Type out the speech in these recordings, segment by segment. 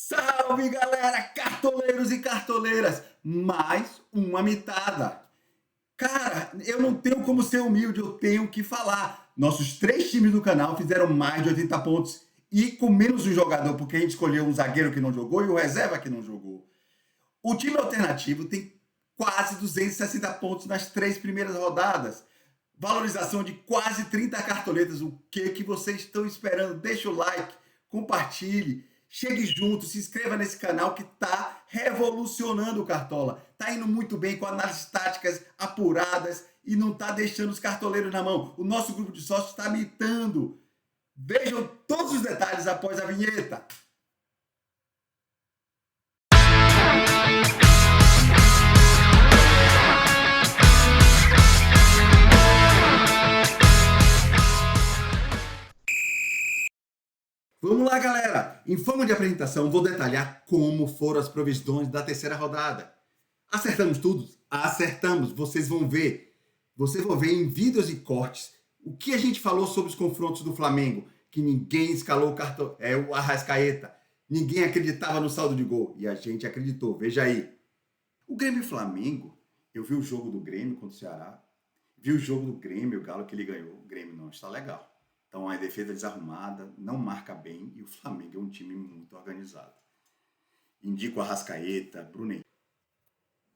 Salve, galera, cartoleiros e cartoleiras! Mais uma mitada. Cara, eu não tenho como ser humilde, eu tenho que falar. Nossos três times do canal fizeram mais de 80 pontos e com menos um jogador, porque a gente escolheu um zagueiro que não jogou e o reserva que não jogou. O time alternativo tem quase 260 pontos nas três primeiras rodadas. Valorização de quase 30 cartoletas. O que vocês estão esperando? Deixa o like, compartilhe, chegue junto, se inscreva nesse canal que está revolucionando o Cartola. Está indo muito bem com análises táticas apuradas e não está deixando os cartoleiros na mão. O nosso grupo de sócios está mitando. Vejam todos os detalhes após a vinheta. Vamos lá, galera! Em forma de apresentação, vou detalhar como foram as provisões da terceira rodada. Acertamos tudo? Acertamos! Vocês vão ver em vídeos e cortes o que a gente falou sobre os confrontos do Flamengo, que ninguém escalou o Arrascaeta, ninguém acreditava no saldo de gol, e a gente acreditou, veja aí. O Grêmio e Flamengo, eu vi o jogo do Grêmio contra o Ceará, vi o jogo do Grêmio, o Galo que ele ganhou, o Grêmio não está legal. Então, a defesa desarrumada, não marca bem e o Flamengo é um time muito organizado. Indico a Arrascaeta, Bruno Henrique.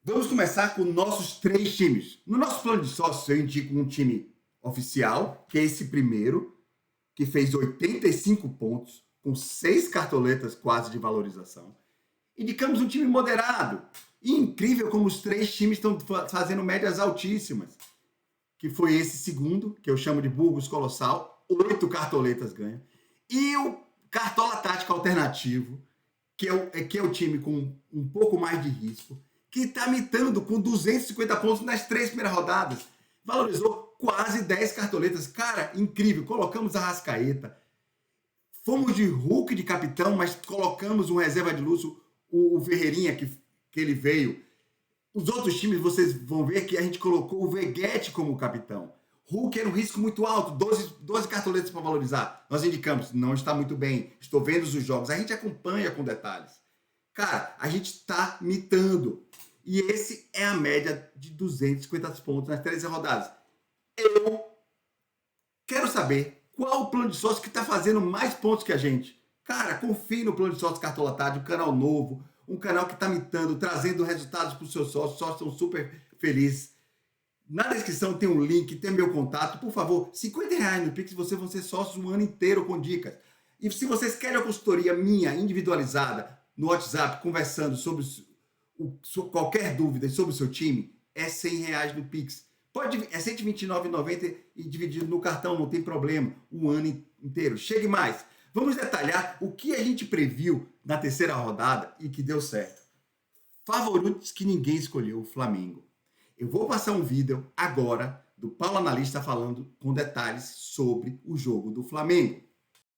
Vamos começar com nossos três times. No nosso plano de sócios, eu indico um time oficial, que é esse primeiro, que fez 85 pontos, com 6 cartoletas quase de valorização. Indicamos um time moderado. E incrível como os três times estão fazendo médias altíssimas. Que foi esse segundo, que eu chamo de Burgos Colossal, 8 cartoletas ganham. E o Cartola Tática Alternativo, que é o time com um pouco mais de risco, que está mitando com 250 pontos nas 3 primeiras rodadas. Valorizou quase 10 cartoletas. Cara, incrível. Colocamos a Arrascaeta. Fomos de Hulk de capitão, mas colocamos um reserva de luxo, o Ferreirinha, que ele veio. Os outros times, vocês vão ver que a gente colocou o Veguete como capitão. Hulk era um risco muito alto, 12 cartoletas para valorizar. Nós indicamos, não está muito bem, estou vendo os jogos. A gente acompanha com detalhes. Cara, a gente está mitando. E esse é a média de 250 pontos nas 13 rodadas. Eu quero saber qual o plano de sócio que está fazendo mais pontos que a gente. Cara, confie no plano de sócio Cartola Tática, um canal novo, um canal que está mitando, trazendo resultados para os seus sócios. Os sócios estão super felizes. Na descrição tem um link, tem meu contato. Por favor, R$50 no Pix, vocês vão ser sócios um ano inteiro com dicas. E se vocês querem a consultoria minha, individualizada, no WhatsApp, conversando sobre qualquer dúvida sobre o seu time, é R$100 no Pix. É R$129,90 e dividido no cartão, não tem problema, um ano inteiro. Chegue mais. Vamos detalhar o que a gente previu na terceira rodada e que deu certo. Favoritos que ninguém escolheu, o Flamengo. Eu vou passar um vídeo agora do Paulo Analista falando com detalhes sobre o jogo do Flamengo.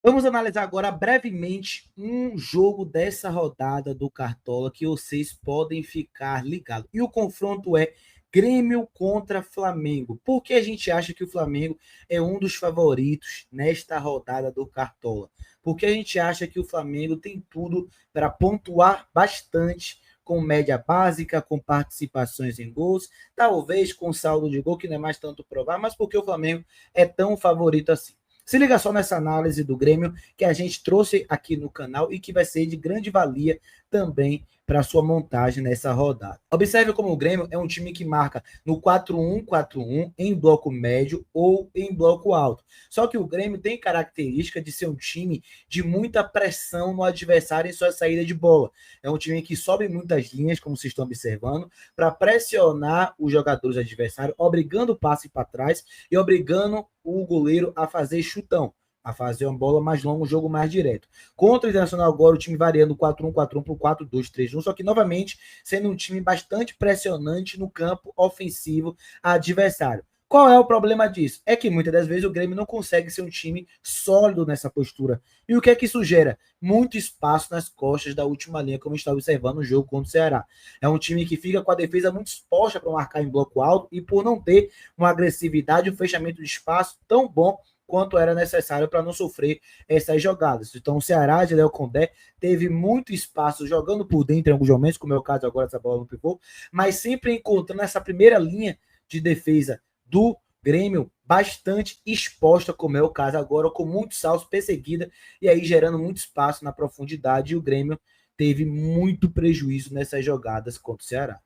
Vamos analisar agora brevemente um jogo dessa rodada do Cartola que vocês podem ficar ligados. E o confronto é Grêmio contra Flamengo. Por que a gente acha que o Flamengo é um dos favoritos nesta rodada do Cartola? Porque a gente acha que o Flamengo tem tudo para pontuar bastante com média básica, com participações em gols, talvez com saldo de gol, que não é mais tanto provar, mas porque o Flamengo é tão favorito assim. Se liga só nessa análise do Grêmio que a gente trouxe aqui no canal e que vai ser de grande valia também para sua montagem nessa rodada. Observe como o Grêmio é um time que marca no 4-1-4-1 em bloco médio ou em bloco alto. Só que o Grêmio tem característica de ser um time de muita pressão no adversário em sua saída de bola. É um time que sobe muitas linhas, como vocês estão observando, para pressionar os jogadores adversários, obrigando o passe para trás e obrigando o goleiro a fazer chutão, a fazer uma bola mais longa, um jogo mais direto. Contra o Internacional agora, o time variando 4-1-4-1 para o 4-2-3-1, só que novamente sendo um time bastante pressionante no campo ofensivo adversário. Qual é o problema disso? É que muitas das vezes o Grêmio não consegue ser um time sólido nessa postura. E o que é que isso gera? Muito espaço nas costas da última linha, como a gente está observando no jogo contra o Ceará. É um time que fica com a defesa muito exposta para marcar em bloco alto e por não ter uma agressividade, um fechamento de espaço tão bom quanto era necessário para não sofrer essas jogadas. Então, o Ceará de Léo Condé teve muito espaço jogando por dentro em alguns momentos, como é o caso agora dessa bola no pivô, mas sempre encontrando essa primeira linha de defesa do Grêmio bastante exposta, como é o caso agora, com muitos saltos, perseguida, e aí gerando muito espaço na profundidade, e o Grêmio teve muito prejuízo nessas jogadas contra o Ceará.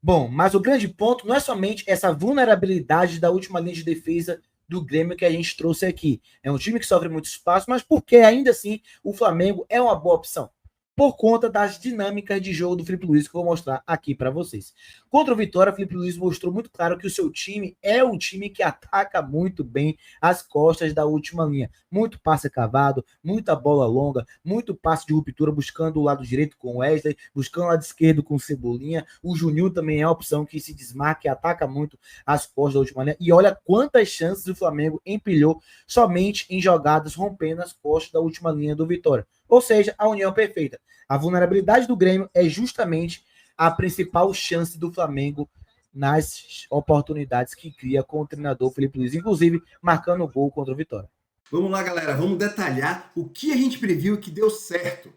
Bom, mas o grande ponto não é somente essa vulnerabilidade da última linha de defesa do Grêmio que a gente trouxe aqui. É um time que sofre muito espaço, mas porque ainda assim o Flamengo é uma boa opção. Por conta das dinâmicas de jogo do Felipe Luiz, que eu vou mostrar aqui para vocês. Contra o Vitória, o Felipe Luiz mostrou muito claro que o seu time é um time que ataca muito bem as costas da última linha. Muito passe cavado, muita bola longa, muito passe de ruptura, buscando o lado direito com o Wesley, buscando o lado esquerdo com o Cebolinha. O Juninho também é a opção que se desmarca e ataca muito as costas da última linha. E olha quantas chances o Flamengo empilhou somente em jogadas rompendo as costas da última linha do Vitória. Ou seja, a união perfeita. A vulnerabilidade do Grêmio é justamente a principal chance do Flamengo nas oportunidades que cria com o treinador Felipe Luiz, inclusive marcando o gol contra o Vitória. Vamos lá, galera, vamos detalhar o que a gente previu que deu certo.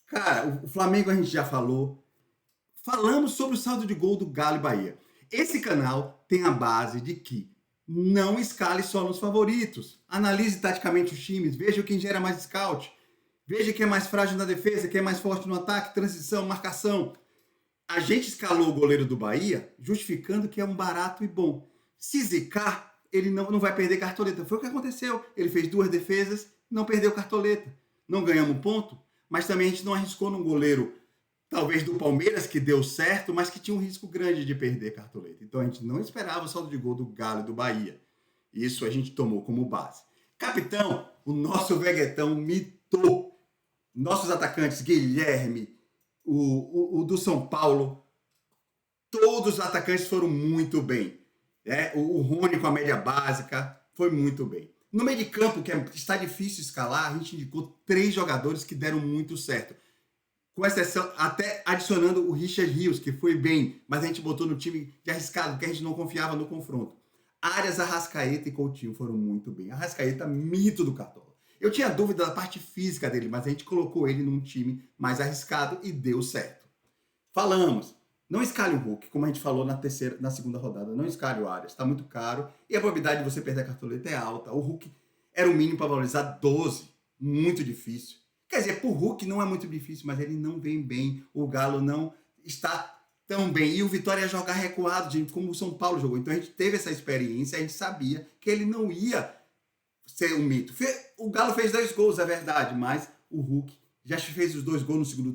Cara, o Flamengo a gente já falou. Falamos sobre o saldo de gol do Galo e Bahia. Esse canal tem a base de que não escale só nos favoritos. Analise taticamente os times, veja quem gera mais scout. Veja quem é mais frágil na defesa, quem é mais forte no ataque, transição, marcação. A gente escalou o goleiro do Bahia justificando que é um barato e bom. Se zicar, ele não vai perder cartoleta. Foi o que aconteceu. Ele fez 2 defesas, não perdeu cartoleta. Não ganhamos um ponto, mas também a gente não arriscou num goleiro, talvez do Palmeiras, que deu certo, mas que tinha um risco grande de perder cartoleta. Então a gente não esperava o saldo de gol do Galo e do Bahia. Isso a gente tomou como base. Capitão, o nosso Veguetão mitou. Nossos atacantes, Guilherme, o do São Paulo, todos os atacantes foram muito bem. O Rony com a média básica foi muito bem. No meio de campo, que está difícil escalar, a gente indicou 3 jogadores que deram muito certo. Com exceção, até adicionando o Richard Rios, que foi bem, mas a gente botou no time de arriscado, porque a gente não confiava no confronto. Arias, Arrascaeta e Coutinho foram muito bem. Arrascaeta, mito do Cartola. Eu tinha dúvida da parte física dele, mas a gente colocou ele num time mais arriscado e deu certo. Falamos, não escale o Hulk, como a gente falou na segunda rodada, não escale o Arias, está muito caro e a probabilidade de você perder a cartoleta é alta. O Hulk era o mínimo para valorizar 12, muito difícil. Quer dizer, pro Hulk não é muito difícil, mas ele não vem bem, o Galo não está tão bem. E o Vitória ia jogar recuado, gente, como o São Paulo jogou. Então a gente teve essa experiência, a gente sabia que ele não ia ser um mito. O Galo fez 2 gols, é verdade, mas o Hulk já fez os 2 gols no segundo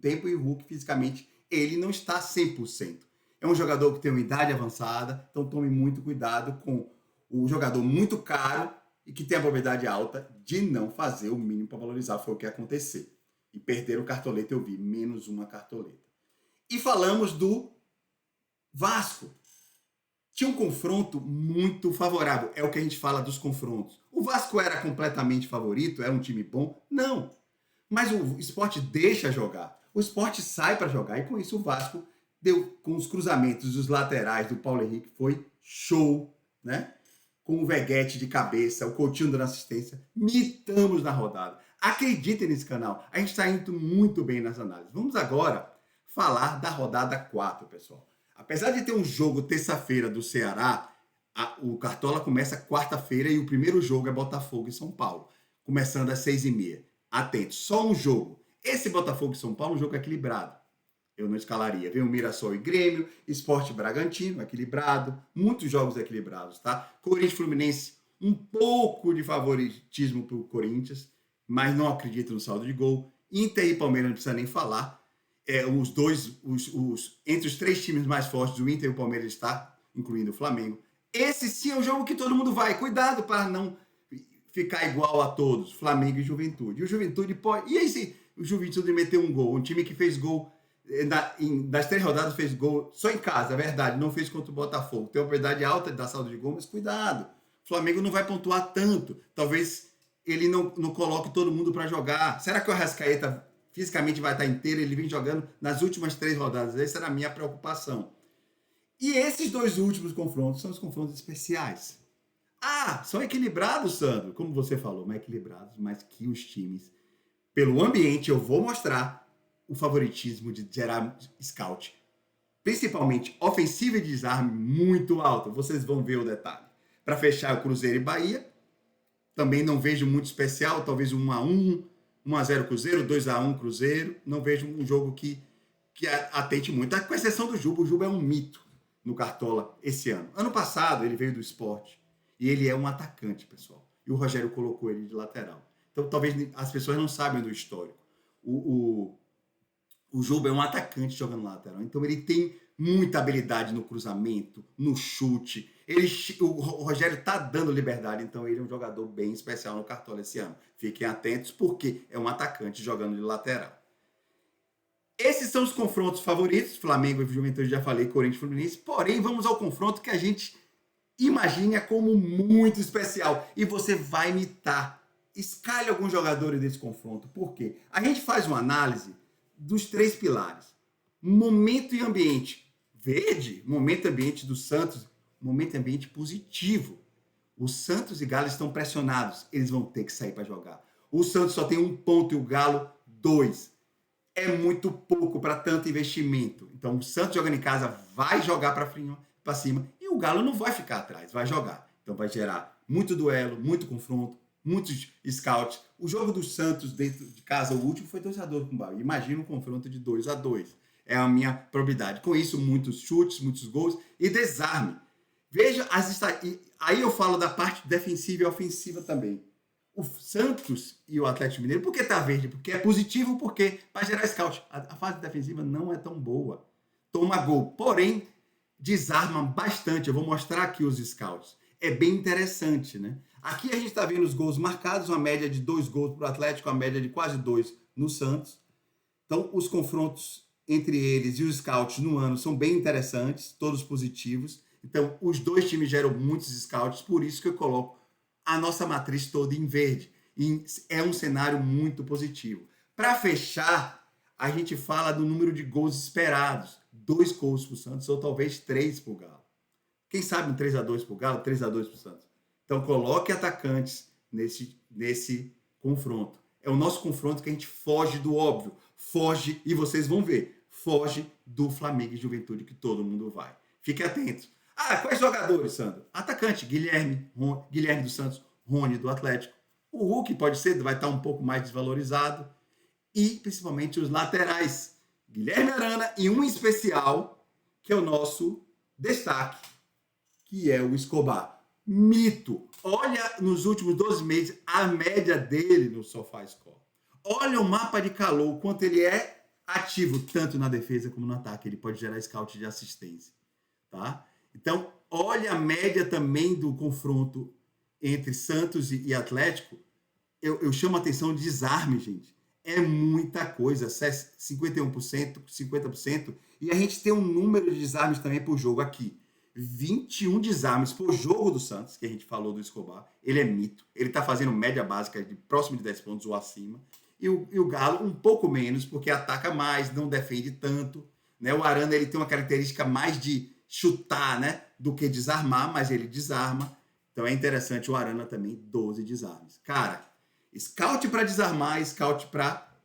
tempo e o Hulk, fisicamente, ele não está 100%. É um jogador que tem uma idade avançada, então tome muito cuidado com o jogador muito caro e que tem a probabilidade alta de não fazer o mínimo para valorizar. Foi o que aconteceu. E perder o cartoleta, eu vi, menos uma cartoleta. E falamos do Vasco. Tinha um confronto muito favorável. É o que a gente fala dos confrontos. O Vasco era completamente favorito? Era um time bom? Não. Mas o Sport deixa jogar. O Sport sai para jogar. E com isso o Vasco deu, com os cruzamentos dos laterais do Paulo Henrique, foi show, né? Com o Veguete de cabeça, o Coutinho dando assistência. Mitamos na rodada. Acreditem nesse canal. A gente está indo muito bem nas análises. Vamos agora falar da rodada 4, pessoal. Apesar de ter um jogo terça-feira do Ceará, o Cartola começa quarta-feira e o primeiro jogo é Botafogo e São Paulo, começando às 6h30. Atentos, só um jogo. Esse Botafogo e São Paulo é um jogo equilibrado. Eu não escalaria. Vem o Mirassol e Grêmio, Sport Bragantino, equilibrado. Muitos jogos equilibrados, tá? Corinthians e Fluminense, um pouco de favoritismo para o Corinthians, mas não acredito no saldo de gol. Inter e Palmeiras não precisa nem falar. Entre os 3 times mais fortes, o Inter e o Palmeiras está, incluindo o Flamengo. Esse sim é o jogo que todo mundo vai. Cuidado para não ficar igual a todos, Flamengo e Juventude. E o Juventude pode... E aí se o Juventude meteu um gol? Um time que fez gol, das 3 rodadas fez gol só em casa, é verdade, não fez contra o Botafogo. Tem uma probabilidade alta de dar saldo de gol, mas cuidado. O Flamengo não vai pontuar tanto. Talvez ele não coloque todo mundo para jogar. Será que o Arrascaeta fisicamente vai estar inteiro? Ele vem jogando nas últimas 3 rodadas. Essa era a minha preocupação. E esses 2 últimos confrontos são os confrontos especiais. Ah, são equilibrados, Sandro, como você falou, mais equilibrados, mas que os times, pelo ambiente, eu vou mostrar o favoritismo de gerar scout, principalmente ofensiva e desarme muito alto. Vocês vão ver o detalhe. Para fechar, o Cruzeiro e Bahia, também não vejo muito especial, talvez 1-1, 1-0 Cruzeiro, 2-1 Cruzeiro. Não vejo um jogo que atente muito, com exceção do Juba. O Juba é um mito no Cartola esse ano. Ano passado ele veio do Sport e ele é um atacante, pessoal. E o Rogério colocou ele de lateral. Então talvez as pessoas não sabem do histórico. O Juba é um atacante jogando lateral. Então ele tem muita habilidade no cruzamento, no chute. O Rogério está dando liberdade, então ele é um jogador bem especial no Cartola esse ano. Fiquem atentos, porque é um atacante jogando de lateral. Esses são os confrontos favoritos, Flamengo e Juventude, já falei, Corinthians e Fluminense. Porém, vamos ao confronto que a gente imagina como muito especial. E você vai imitar. Escalhe alguns jogadores desse confronto. Por quê? A gente faz uma análise dos 3 pilares. Momento e ambiente. Verde, momento e ambiente do Santos, momento e ambiente positivo. O Santos e Galo estão pressionados. Eles vão ter que sair para jogar. O Santos só tem 1 ponto e o Galo 2. É muito pouco para tanto investimento. Então o Santos jogando em casa vai jogar para cima e o Galo não vai ficar atrás, vai jogar. Então vai gerar muito duelo, muito confronto, muitos scouts. O jogo do Santos dentro de casa, o último, foi 2-2 com o Bahia. Imagina um confronto de 2-2. É a minha probabilidade. Com isso, muitos chutes, muitos gols e desarme. Veja aí eu falo da parte defensiva e ofensiva também. O Santos e o Atlético Mineiro, por que tá verde? Porque é positivo, porque vai gerar scout. A fase defensiva não é tão boa. Toma gol, porém, desarma bastante. Eu vou mostrar aqui os scouts. É bem interessante, né? Aqui a gente está vendo os gols marcados, uma média de 2 gols para o Atlético, uma média de quase 2 no Santos. Então, os confrontos entre eles e os scouts no ano são bem interessantes, todos positivos. Então, os dois times geram muitos scouts, por isso que eu coloco a nossa matriz toda em verde. E é um cenário muito positivo. Para fechar, a gente fala do número de gols esperados. 2 gols para o Santos, ou talvez 3 para o Galo. Quem sabe um 3-2 para o Galo, 3-2 para o Santos. Então, coloque atacantes nesse confronto. É o nosso confronto que a gente foge do óbvio. Foge, e vocês vão ver, foge do Flamengo e Juventude, que todo mundo vai. Fique atento. Ah, quais jogadores, Sandro? Atacante, Guilherme dos Santos, Rony do Atlético. O Hulk pode ser, vai estar um pouco mais desvalorizado. E, principalmente, os laterais. Guilherme Arana e um especial, que é o nosso destaque, que é o Escobar. Mito. Olha, nos últimos 12 meses, a média dele no SofaScore. Olha o mapa de calor, quanto ele é ativo, tanto na defesa como no ataque. Ele pode gerar scout de assistência. Tá? Então, olha a média também do confronto entre Santos e Atlético. Eu chamo a atenção de desarme, gente. É muita coisa, 51%, 50%. E a gente tem um número de desarmes também por jogo aqui. 21 desarmes por jogo do Santos, que a gente falou do Escobar. Ele é mito. Ele está fazendo média básica de próximo de 10 pontos ou acima. E o Galo um pouco menos, porque ataca mais, não defende tanto. Né? O Arana ele tem uma característica mais de chutar, né, do que desarmar, mas ele desarma. Então é interessante o Arana também, 12 desarmes. Cara, scout para desarmar, scout para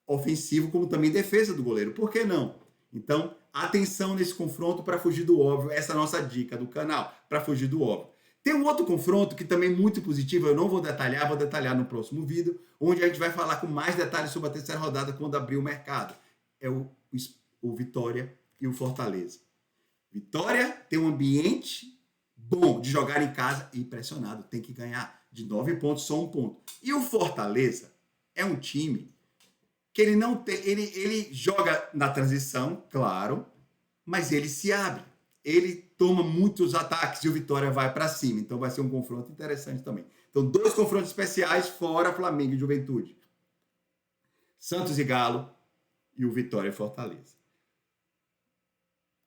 ofensivo, como também defesa do goleiro. Por que não? Então, atenção nesse confronto para fugir do óbvio. Essa é a nossa dica do canal, para fugir do óbvio. Tem um outro confronto que também é muito positivo, eu não vou detalhar no próximo vídeo, onde a gente vai falar com mais detalhes sobre a terceira rodada quando abrir o mercado. É o Vitória e o Fortaleza. Vitória tem um ambiente bom de jogar em casa e pressionado, tem que ganhar. De 9 pontos, só 1 ponto. E o Fortaleza é um time que ele não tem. Ele joga na transição, claro, mas ele se abre. Ele toma muitos ataques e o Vitória vai para cima. Então vai ser um confronto interessante também. Então, 2 confrontos especiais fora Flamengo e Juventude. Santos e Galo e o Vitória e Fortaleza.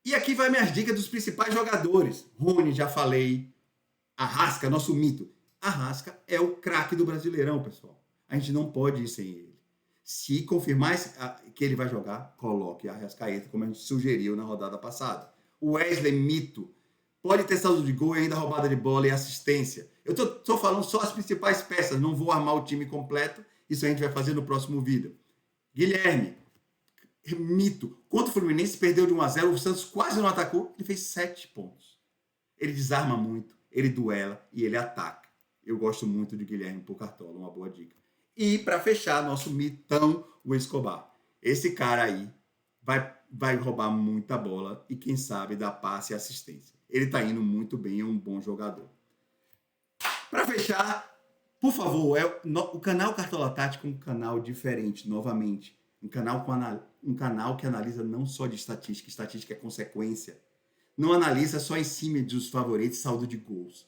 E aqui vai minhas dicas dos principais jogadores. Rony, já falei. Arrasca, nosso mito. Arrasca é o craque do Brasileirão, pessoal. A gente não pode ir sem ele. Se confirmar que ele vai jogar, coloque a Arrascaeta, como a gente sugeriu na rodada passada. O Wesley, mito. Pode ter saldo de gol e ainda roubada de bola e assistência. Eu tô falando só as principais peças, não vou armar o time completo. Isso a gente vai fazer no próximo vídeo. Guilherme, mito. Contra o Fluminense, perdeu de 1-0, o Santos quase não atacou, ele fez 7 pontos. Ele desarma muito, ele duela e ele ataca. Eu gosto muito de Guilherme por Cartola, uma boa dica. E para fechar, nosso mitão, o Escobar. Esse cara aí vai roubar muita bola e quem sabe dar passe e assistência. Ele tá indo muito bem, é um bom jogador. Para fechar, por favor, o canal Cartola Tática é um canal diferente, novamente. Um canal que analisa não só de estatística é consequência. Não analisa só em cima dos favoritos, saldo de gols.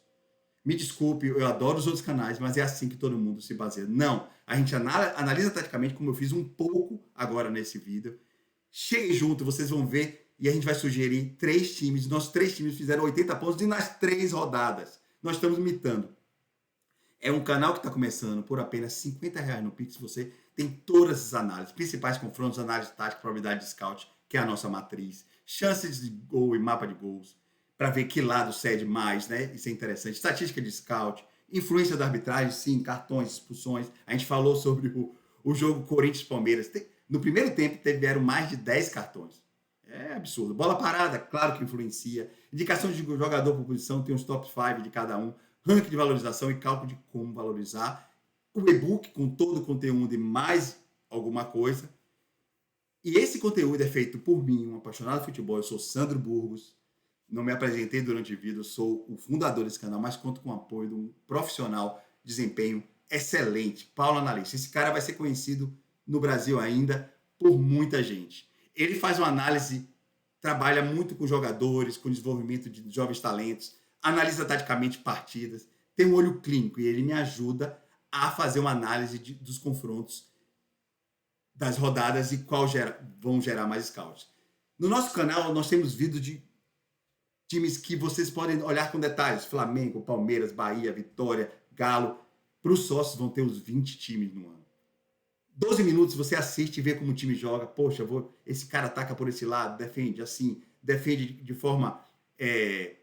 Me desculpe, eu adoro os outros canais, mas é assim que todo mundo se baseia. Não, a gente analisa taticamente, como eu fiz um pouco agora nesse vídeo. Chegue junto, vocês vão ver, e a gente vai sugerir 3 times. Nossos 3 times fizeram 80 pontos e nas 3 rodadas. Nós estamos imitando. É um canal que está começando por apenas R$50 no Pix. Você tem todas as análises, principais confrontos, análise tática, probabilidade de scout, que é a nossa matriz, chances de gol e mapa de gols, para ver que lado cede mais, né? Isso é interessante. Estatística de scout, influência da arbitragem, sim, cartões, expulsões. A gente falou sobre o jogo Corinthians-Palmeiras. No primeiro tempo, tiveram mais de 10 cartões. É absurdo. Bola parada, claro que influencia. Indicações de jogador por posição, tem uns top 5 de cada um. Ranking de valorização e cálculo de como valorizar. O e-book com todo o conteúdo e mais alguma coisa. E esse conteúdo é feito por mim, um apaixonado de futebol. Eu sou Sandro Burgos. Não me apresentei durante o vídeo, eu sou o fundador desse canal, mas conto com o apoio de um profissional de desempenho excelente, Paulo Analista. Esse cara vai ser conhecido no Brasil ainda por muita gente. Ele faz uma análise, trabalha muito com jogadores, com desenvolvimento de jovens talentos, analisa taticamente partidas, tem um olho clínico e ele me ajuda a fazer uma análise dos confrontos das rodadas e qual vão gerar mais scouts. No nosso canal, nós temos vídeos de times que vocês podem olhar com detalhes. Flamengo, Palmeiras, Bahia, Vitória, Galo. Para os sócios vão ter os 20 times no ano. 12 minutos você assiste e vê como o time joga. Poxa, esse cara ataca por esse lado, defende assim, defende de forma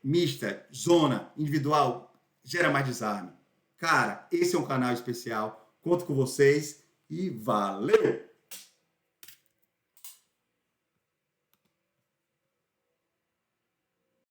mista, zona, individual, gera mais desarme. Cara, esse é um canal especial. Conto com vocês e valeu!